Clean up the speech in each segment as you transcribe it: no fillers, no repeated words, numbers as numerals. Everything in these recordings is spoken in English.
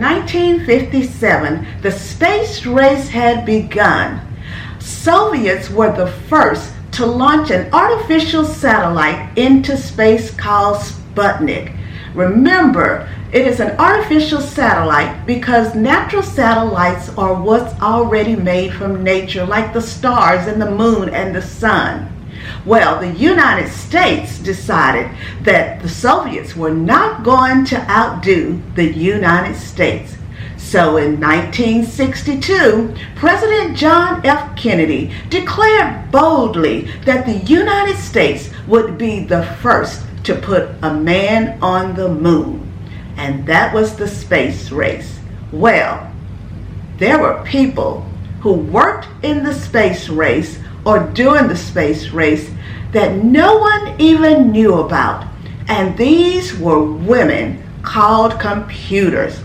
1957, the space race had begun. Soviets were the first to launch an artificial satellite into space called Sputnik. Remember, it is an artificial satellite because natural satellites are what's already made from nature, like the stars and the moon and the sun. Well, the United States decided that the Soviets were not going to outdo the United States. So in 1962, President John F. Kennedy declared boldly that the United States would be the first to put a man on the moon. And that was the space race. Well, there were people who worked in the space race or during the space race that no one even knew about. And these were women called computers.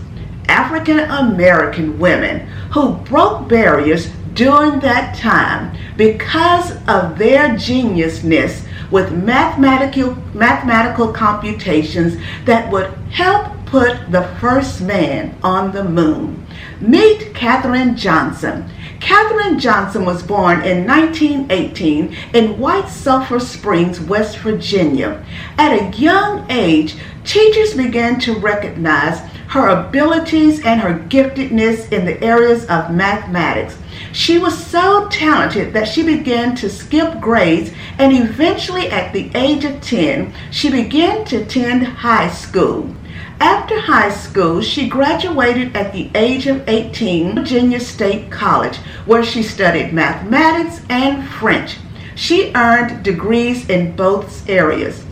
African American women who broke barriers during that time because of their geniusness with mathematical computations that would help put the first man on the moon. Meet Katherine Johnson. Katherine Johnson was born in 1918 in White Sulphur Springs, West Virginia. At a young age, teachers began to recognize her abilities and her giftedness in the areas of mathematics. She was so talented that she began to skip grades, and eventually at the age of 10, she began to attend high school. After high school, she graduated at the age of 18 from Virginia State College, where she studied mathematics and French. She earned degrees in both areas.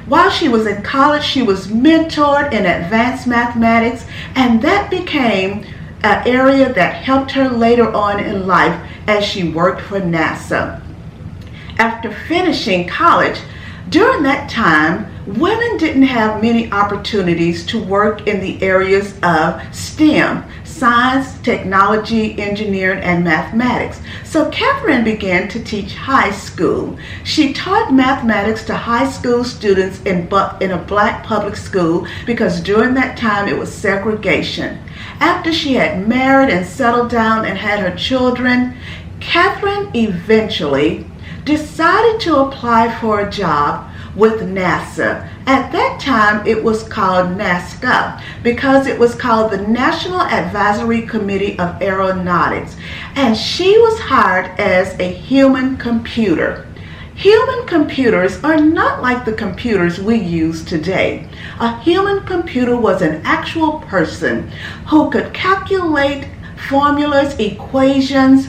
While she was in college, she was mentored in advanced mathematics, and that became an area that helped her later on in life as she worked for NASA. After finishing college, during that time, women didn't have many opportunities to work in the areas of STEM, science, technology, engineering, and mathematics. So Katherine began to teach high school. She taught mathematics to high school students in a black public school because during that time it was segregation. After she had married and settled down and had her children, Katherine eventually decided to apply for a job with NASA. At that time, it was called NASCA because it was called the National Advisory Committee of Aeronautics, and she was hired as a human computer. Human computers are not like the computers we use today. A human computer was an actual person who could calculate formulas, equations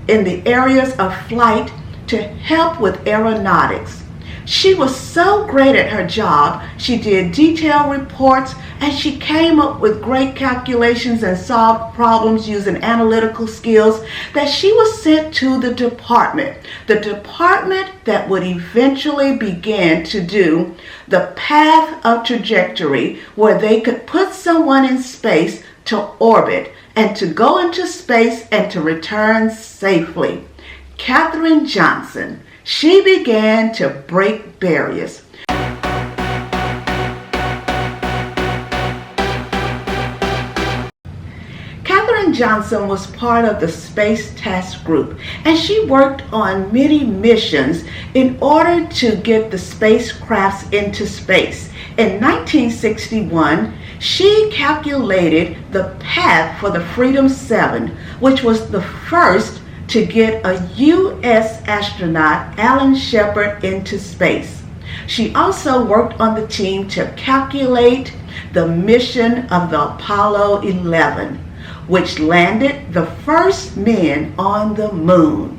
in the areas of flight to help with aeronautics. She was so great at her job, she did detailed reports, and she came up with great calculations and solved problems using analytical skills that she was sent to the department that would eventually begin to do the path of trajectory, where they could put someone in space to orbit and to go into space and to return safely. Katherine Johnson. She began to break barriers. Katherine Johnson was part of the Space Task Group, and she worked on many missions in order to get the spacecrafts into space. In 1961, she calculated the path for the Freedom 7, which was the first to get a U.S. astronaut, Alan Shepard, into space. She also worked on the team to calculate the mission of the Apollo 11, which landed the first men on the moon.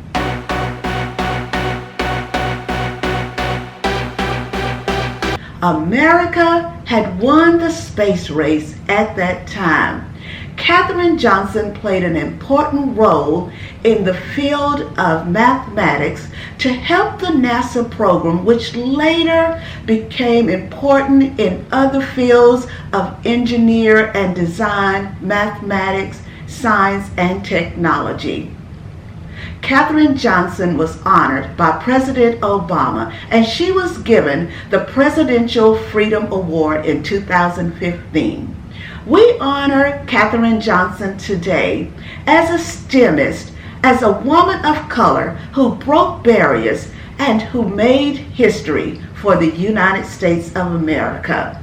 America had won the space race at that time. Katherine Johnson played an important role in the field of mathematics to help the NASA program, which later became important in other fields of engineer and design, mathematics, science, and technology. Katherine Johnson was honored by President Obama, and she was given the Presidential Freedom Award in 2015. We honor Katherine Johnson today as a STEMist, as a woman of color who broke barriers and who made history for the United States of America.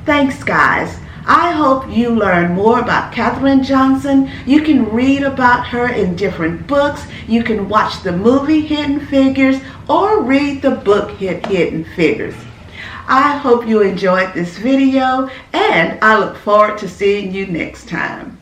Thanks, guys. I hope you learn more about Katherine Johnson. You can read about her in different books. You can watch the movie Hidden Figures or read the book Hidden Figures. I hope you enjoyed this video, and I look forward to seeing you next time.